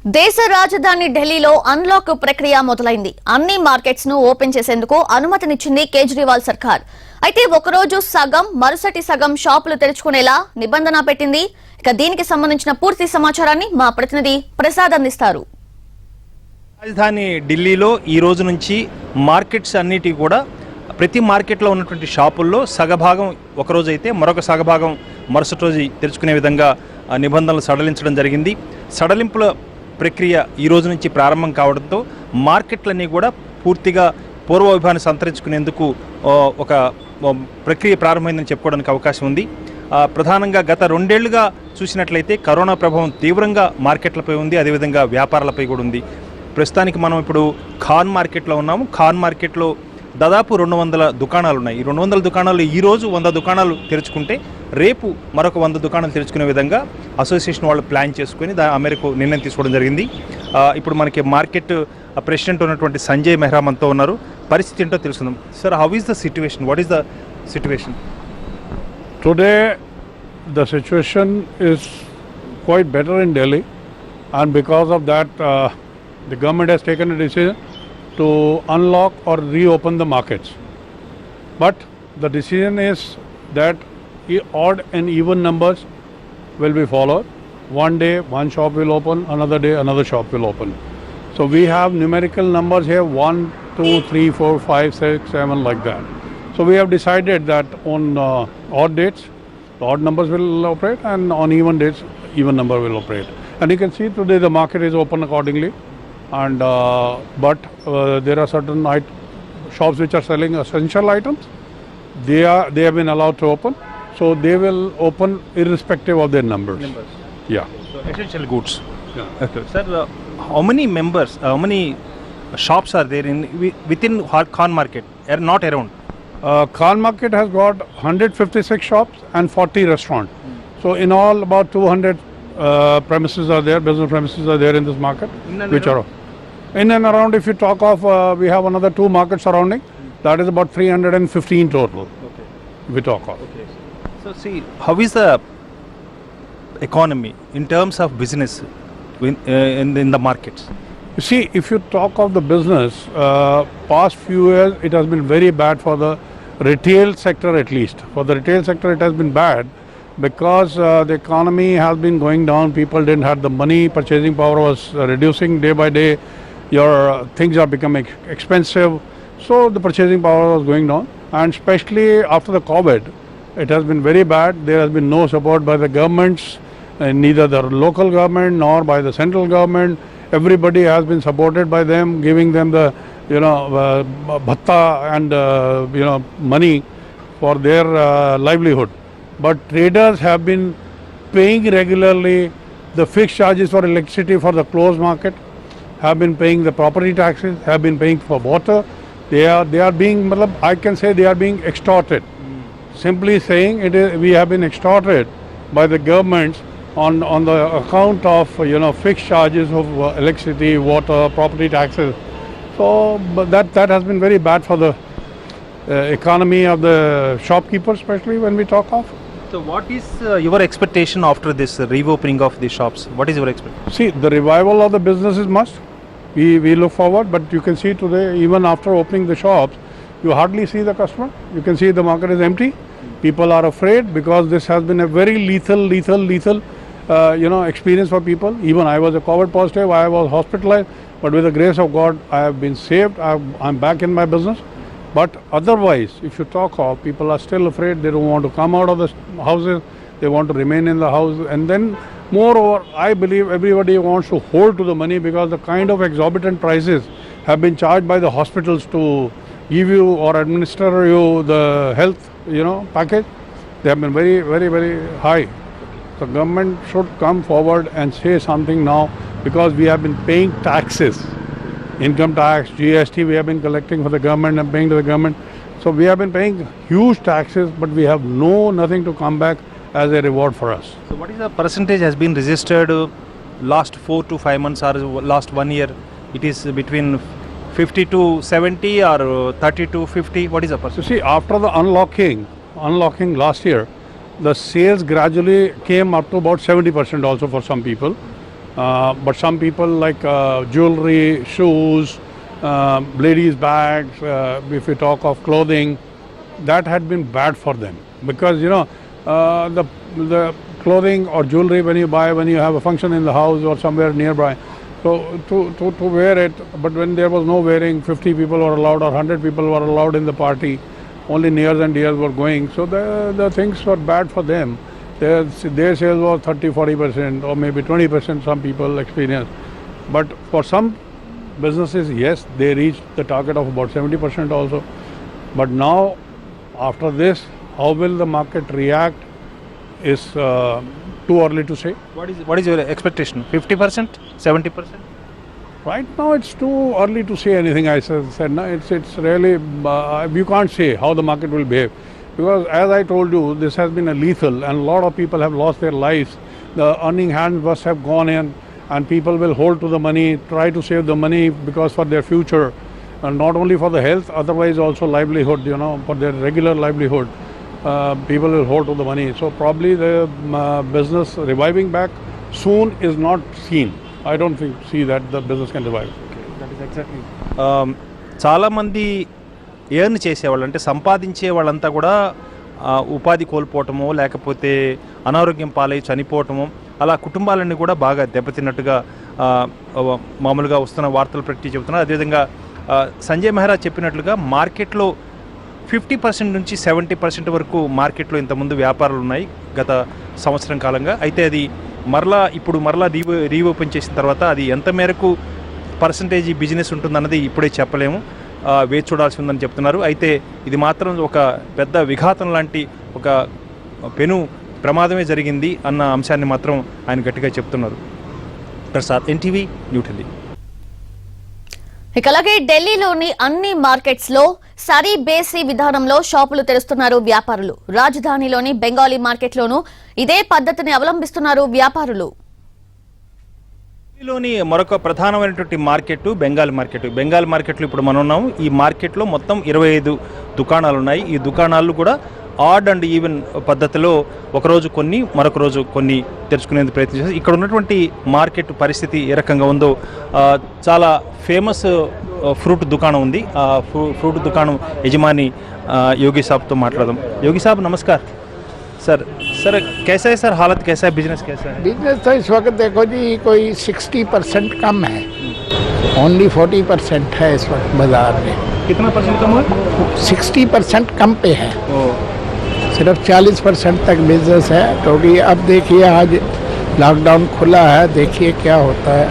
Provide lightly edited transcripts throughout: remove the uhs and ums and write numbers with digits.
దేశ రాజధాని ఢిల్లీలో అన్లాక్ ప్రక్రియ మొదలైంది. అన్ని మార్కెట్స్ ను ఓపెన్ చేసేందుకు అనుమతినిచ్చింది కేజ్రీవాల్ సర్కార్. అయితే ఒకరోజు సగం మరుసటి సగం షాపులు తెరుచుకునేలా నిబంధన పెట్టింది. ఇక దీనికి సంబంధించిన పూర్తి సమాచారాన్ని మా ప్రతినిధి ప్రసాద్ అందిస్తారు. రాజధాని ఢిల్లీలో ఈ రోజు నుంచి మార్కెట్స్ అన్నిటి కూడా ప్రతి మార్కెట్లో ఉన్నటువంటి షాపుల్లో సగభాగం ఒకరోజు అయితే మరొక సగభాగం మరుసటి రోజు తెరుచుకునే విధంగా నిబంధనలు సడలించడం జరిగింది. సడలింపుల ప్రక్రియ ఈ రోజు నుంచి ప్రారంభం కావడంతో మార్కెట్లన్నీ కూడా పూర్తిగా పూర్వవైభవాన్ని సంతరించుకునేందుకు ఒక ప్రక్రియ ప్రారంభమైందని చెప్పుకోవడానికి అవకాశం ఉంది. ప్రధానంగా గత 2 ఏళ్లుగా చూసినట్లయితే కరోనా ప్రభావం తీవ్రంగా మార్కెట్లపై ఉంది, అదేవిధంగా వ్యాపారాలపై కూడా ఉంది. ప్రస్తుతానికి మనం ఇప్పుడు ఖాన్ మార్కెట్లో ఉన్నాము. ఖాన్ మార్కెట్లో దాదాపు 200 దుకాణాలు ఉన్నాయి. ఈ 200 దుకాణాలు ఈరోజు 100 దుకాణాలు తెరుచుకుంటే రేపు మరొక 100 దుకాణాలు తెరుచుకునే విధంగా అసోసియేషన్ వాళ్ళు ప్లాన్ చేసుకుని ఆ మేరకు నిర్ణయం తీసుకోవడం జరిగింది. ఇప్పుడు మనకి మార్కెట్ ప్రెసిడెంట్ ఉన్నటువంటి సంజయ్ మెహ్రా మనతో ఉన్నారు. పరిస్థితి ఏంటో తెలుసుకుందాం. Sir, how is the situation? What is the situation? Today the situation is quite better in Delhi, and because of that the government has taken a decision to unlock or reopen the markets. But the decision is that odd and even numbers will be followed. One day one shop will open, another day another shop will open. So we have numerical numbers here, 1, 2, 3, 4, 5, 6, 7, like that. So we have decided that on odd dates, the odd numbers will operate, and on even dates, even number will operate. And you can see today the market is open accordingly. And but there are certain shops which are selling essential items. They have been allowed to open, so they will open irrespective of their numbers. Yeah. So essential goods. Yeah. Okay. Sir, how many shops are there within Khan market? Not around. Khan market has got 156 shops and 40 restaurants. So in all about 200 premises are there, business premises are there in this market. In and around, if you talk of, we have another 2 markets surrounding. That is about 315 total. Okay. We talk of. Okay. So see, how is the economy in terms of business in the markets? You see, if you talk of the business, past few years it has been very bad for the retail sector at least. For the retail sector it has been bad because the economy has been going down. People didn't have the money, purchasing power was reducing day by day. Your things are becoming expensive, so the purchasing power was going down. And especially after the COVID, it has been very bad. There has been no support by the governments, neither the local government nor by the central government. Everybody has been supported by them, giving them the bhatta and money for their livelihood. But traders have been paying regularly the fixed charges for electricity for the closed market, have been paying the property taxes, have been paying for water. They are being, I can say they are being extorted. Simply saying it is, we have been extorted by the governments on the account of fixed charges of electricity, water, property taxes. So but that has been very bad for the economy of the shopkeepers, especially when we talk of. So what is your expectation after this reopening of the shops? What is your expectation? See, the revival of the business is must. We look forward, but you can see today, even after opening the shops, you hardly see the customer. You can see the market is empty. People are afraid because this has been a very lethal experience for people. Even I was a COVID positive, I was hospitalized, but with the grace of God, I have been saved. I'm back in my business. But otherwise, if you talk of, people are still afraid. They don't want to come out of the houses. They want to remain in the house. And then, moreover, I believe everybody wants to hold to the money because the kind of exorbitant prices have been charged by the hospitals to give you or administer you the health, package. They have been very, very, very high. The government should come forward and say something now because we have been paying taxes. Income tax, GST we have been collecting for the government and paying to the government. So we have been paying huge taxes, but we have nothing to come back as a reward for us. So what is the percentage has been registered last 4 to 5 months or last 1 year? It is between 50 to 70 or 30 to 50. What is the percentage? So see, after the unlocking last year, the sales gradually came up to about 70% also for some people. But some people like jewelry, shoes, ladies' bags, if we talk of clothing, that had been bad for them because the clothing or jewelry when you buy when you have a function in the house or somewhere nearby, so to wear it, but when there was no wearing, 50 people were allowed or 100 people were allowed in the party, only nears and dears were going, so the things were bad for them. Their sales was 30-40% or maybe 20% some people experience, but for some businesses, yes, they reached the target of about 70% also. But now, after this, how will the market react is too early to say. What is your expectation? 50%? 70%? Right now, it's too early to say anything. I said no, it's really you can't say how the market will behave because, as I told you, this has been a lethal, and a lot of people have lost their lives. The earning hands must have gone in, and people will hold to the money, try to save the money because for their future, and not only for the health, otherwise also livelihood. For their regular livelihood, people will hold to the money. So probably the business reviving back soon is not seen. I don't see that the business can revive. That is exactly. చాలామంది earn చేసేవాళ్ళు అంటే సంపాదించే వాళ్ళంతా కూడా ఉపాధి కోల్పోవటమో లేకపోతే అనారోగ్యం పాలై చనిపోవటమో అలా కుటుంబాలన్నీ కూడా బాగా దెబ్బతిన్నట్టుగా మామూలుగా వస్తున్న వార్తలు పెట్టి చెబుతున్నారు. అదేవిధంగా సంజయ్ మెహ్రా చెప్పినట్లుగా మార్కెట్లో 50% నుంచి 70% వరకు మార్కెట్లో ఇంతకుముందు వ్యాపారాలు ఉన్నాయి గత సంవత్సరం కాలంగా. అయితే అది ఇప్పుడు మరలా రీఓపెన్ చేసిన తర్వాత అది ఎంత మేరకు పర్సంటేజ్ బిజినెస్ ఉంటుందన్నది ఇప్పుడే చెప్పలేము, వేచి చూడాల్సి ఉందని చెప్తున్నారు. అయితే ఇది మాత్రం ఒక పెద్ద విఘాతం లాంటి ఒక పెను ప్రమాదమే జరిగింది అన్న అంశాన్ని మాత్రం ఆయన గట్టిగా చెప్తున్నారు. ప్రసాద్, ఎన్టీవీ, న్యూఢిల్లీ. ఇక అలాగే ఢిల్లీలోని అన్ని మార్కెట్స్ లో సరీ బేసి విధానంలో షాపులు తెరుస్తున్నారు వ్యాపారులు. రాజధానిలోని బెంగాలీ మార్కెట్ లోనూ ఇదే పద్ధతిని అవలంబిస్తున్నారు వ్యాపారులు. ఢిల్లీలోని మరొక ప్రధానమైనటువంటి మార్కెట్ బెంగాల్ మార్కెట్. బెంగాల్ మార్కెట్లో ఇప్పుడు మనం ఉన్నాము. ఈ మార్కెట్లో మొత్తం 25 దుకాణాలు ఉన్నాయి. ఈ దుకాణాలు కూడా ఆడ్ అండ్ ఈవెన్ పద్ధతిలో ఒకరోజు కొన్ని మరొక రోజు కొన్ని తెరుచుకునేందుకు ప్రయత్నం చేస్తారు. ఇక్కడ ఉన్నటువంటి మార్కెట్ పరిస్థితి ఏ రకంగా ఉందో చాలా ఫేమస్ ఫ్రూట్ దుకాణం ఉంది. ఆ ఫ్రూట్ దుకాణం యజమాని योगी साहब तो माట్లాడదాం. योगी साहब नमस्कार. सर कैसा है सर, हालत कैसा है, बिजनेस कैसा है? बिजनेस तो इस वक्त देखो जी कोई 60% कम है, ओनली 40% है इस वक्त बाजार में. कितना परसेंट कम हुआ? 60% कम पे है, सिर्फ 40% तक बिजनेस है. क्योंकि अब देखिए आज लॉकडाउन खुला है, देखिए क्या होता है.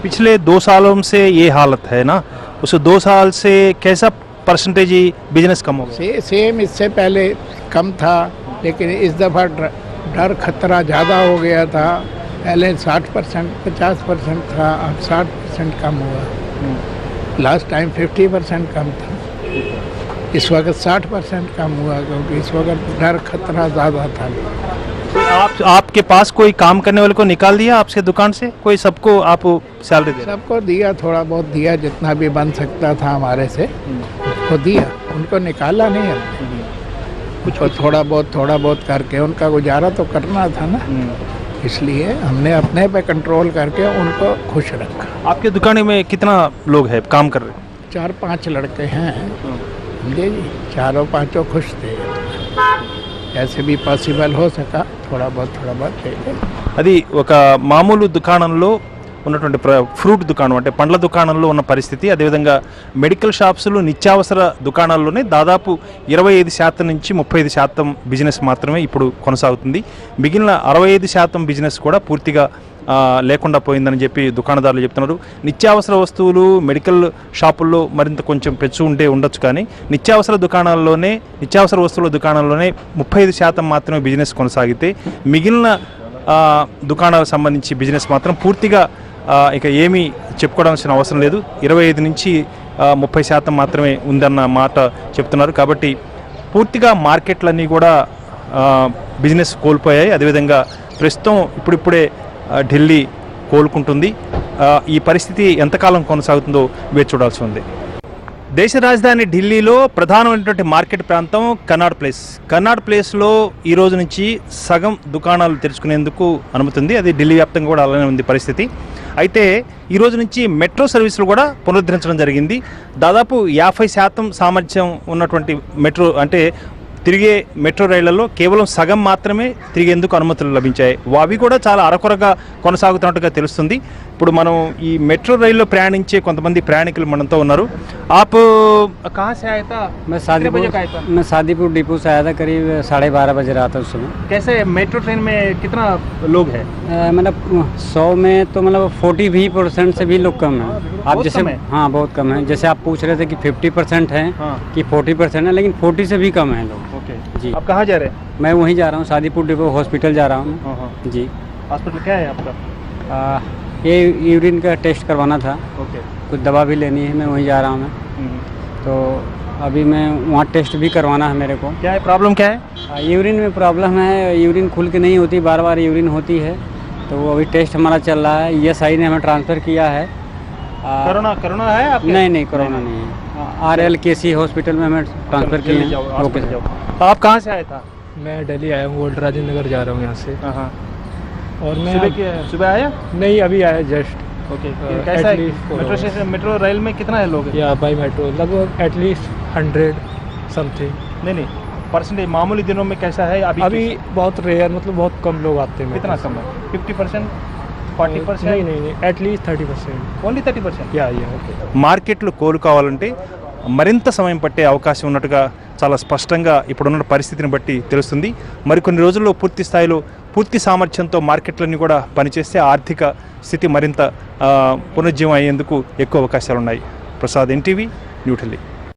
पिछले 2 सालों से ये हालत है ना, उस 2 साल से कैसा परसेंटेज बिजनेस कम हो गया? सेम इससे पहले कम था, लेकिन इस दफ़ा डर खतरा ज़्यादा हो गया था. पहले 60% 50% था, अब 60% कम हुआ. लास्ट टाइम 50% कम था, इस वक्त 60% कम हुआ, क्योंकि इस वक्त डर खतरा ज़्यादा था. आपके पास कोई काम करने वाले को निकाल दिया आपसे दुकान से? कोई सबको आप सैलरी दे? सबको दिया, थोड़ा बहुत दिया, जितना भी बन सकता था हमारे से उसको दिया. उनको निकाला नहीं है, कुछ थोड़ा बहुत करके उनका गुजारा तो करना था ना, इसलिए हमने अपने पे कंट्रोल करके उनको खुश रखा. आपके दुकान में कितना लोग हैं काम कर रहे? 4-5 लड़के हैं, समझे जी. 4-5 खुश थे, ऐसे भी पॉसिबल हो सका. थोड़ा बहुत అది ఒక మామూలు దుకాణంలో ఉన్నటువంటి ఫ్రూట్ దుకాణం అంటే పండ్ల దుకాణంలో ఉన్న పరిస్థితి. అదేవిధంగా మెడికల్ షాప్స్లో నిత్యావసర దుకాణాల్లోనే దాదాపు 25% నుంచి 35% బిజినెస్ మాత్రమే ఇప్పుడు కొనసాగుతుంది. మిగిలిన 65% బిజినెస్ కూడా పూర్తిగా లేకుండా పోయిందని చెప్పి దుకాణదారులు చెప్తున్నారు. నిత్యావసర వస్తువులు మెడికల్ షాపుల్లో మరింత కొంచెం పెంచు ఉండొచ్చు, కానీ నిత్యావసర వస్తువుల దుకాణాల్లోనే 35% మాత్రమే బిజినెస్ కొనసాగితే మిగిలిన దుకాణాలకు సంబంధించి బిజినెస్ మాత్రం పూర్తిగా ఇక ఏమీ చెప్పుకోవాల్సిన అవసరం లేదు. 25 నుంచి 30% మాత్రమే ఉందన్న మాట చెప్తున్నారు. కాబట్టి పూర్తిగా మార్కెట్లన్నీ కూడా బిజినెస్ కోల్పోయాయి. అదేవిధంగా ప్రస్తుతం ఇప్పుడిప్పుడే ఢిల్లీ కోలుకుంటుంది. ఈ పరిస్థితి ఎంతకాలం కొనసాగుతుందో వేచి చూడాల్సి ఉంది. దేశ రాజధాని ఢిల్లీలో ప్రధానమైనటువంటి మార్కెట్ ప్రాంతం కన్నాడ్ ప్లేస్. కన్నాడ్ ప్లేస్లో ఈ రోజు నుంచి సగం దుకాణాలు తెరుచుకునేందుకు అనుమతి ఉంది. అది ఢిల్లీ వ్యాప్తంగా కూడా అలానే ఉంది పరిస్థితి. అయితే ఈ రోజు నుంచి మెట్రో సర్వీసులు కూడా పునరుద్ధరించడం జరిగింది. దాదాపు 50% సామర్థ్యం ఉన్నటువంటి మెట్రో అంటే తిరిగే మెట్రో రైళ్లలో కేవలం సగం మాత్రమే తిరిగేందుకు అనుమతులు లభించాయి. అవి కూడా చాలా అరకొరగా కొనసాగుతున్నట్టుగా తెలుస్తుంది. ఇప్పుడు మనం ఈ మెట్రో రైల్లో ప్రయాణించే కొంతమంది ప్రయాణికులు మనతో ఉన్నారు. आप कहाँ से आया था? मैं कितने बजे का आया था? मैं शादीपुर डिपो से आया था, करीब 12:30 बजे रहा था उस समय। कैसे मेट्रो ट्रेन में कितना लोग है? मतलब 100 में तो मतलब 40% से भी लोग कम है। आप बहुत जैसे कम है? हाँ बहुत कम है। जैसे आप पूछ रहे थे कि 50% है हाँ। कि 40% है, लेकिन 40 से भी कम है लोग। ओके जी। आप कहाँ जा रहे हैं? मैं वहीं जा रहा हूँ, शादीपुर डिपो हॉस्पिटल जा रहा हूँ हाँ हाँ। मैं। जी। हॉस्पिटल क्या है आपका? ये यूरिन का टेस्ट करवाना था, ओके कुछ दवा भी लेनी है, मैं वहीं जा रहा हूँ मैं। तो अभी मैं वहाँ टेस्ट भी करवाना है मेरे को। क्या है प्रॉब्लम क्या है? यूरिन में प्रॉब्लम है, यूरिन खुल के नहीं होती, बार बार यूरिन होती है। तो वो अभी टेस्ट हमारा चल रहा है। ESI ने हमें ट्रांसफ़र किया है। कोरोना है आपके? नहीं कोरोना नहीं है। RLKC हॉस्पिटल में हमें ट्रांसफ़र किया है। ओके ओके आप कहाँ से आए था? मैं दिल्ली आया हूँ, ओल्ड राजेंद्र नगर जा रहा हूँ यहाँ से। हाँ और मैं सुबह आया? नहीं अभी आया जस्ट। ओके at कैसा है least four metro hours. Station metro rail में कितना है लोग? या बाई मेट्रो लगभग एटलीस्ट 100 समथिंग। नहीं परसेंटेज मामूली दिनों में कैसा है अभी बहुत रेयर, मतलब बहुत कम लोग आते हैं। कितना कम है? 50%, 40%? नहीं एटलीस्ट 30%। ఓన్లీ 30%. या ओके। మార్కెట్లు కోలుకోవాలంటే మరింత సమయం పట్టే అవకాశం ఉన్నట్టుగా చాలా స్పష్టంగా ఇప్పుడున్న పరిస్థితిని బట్టి తెలుస్తుంది. మరికొన్ని రోజుల్లో పూర్తి స్థాయిలో పూర్తి సామర్థ్యంతో మార్కెట్లన్నీ కూడా పనిచేస్తే ఆర్థిక స్థితి మరింత పునరుజ్జీవం అయ్యేందుకు ఎక్కువ అవకాశాలు ఉన్నాయి. ప్రసాద్, NTV, న్యూఢిల్లీ.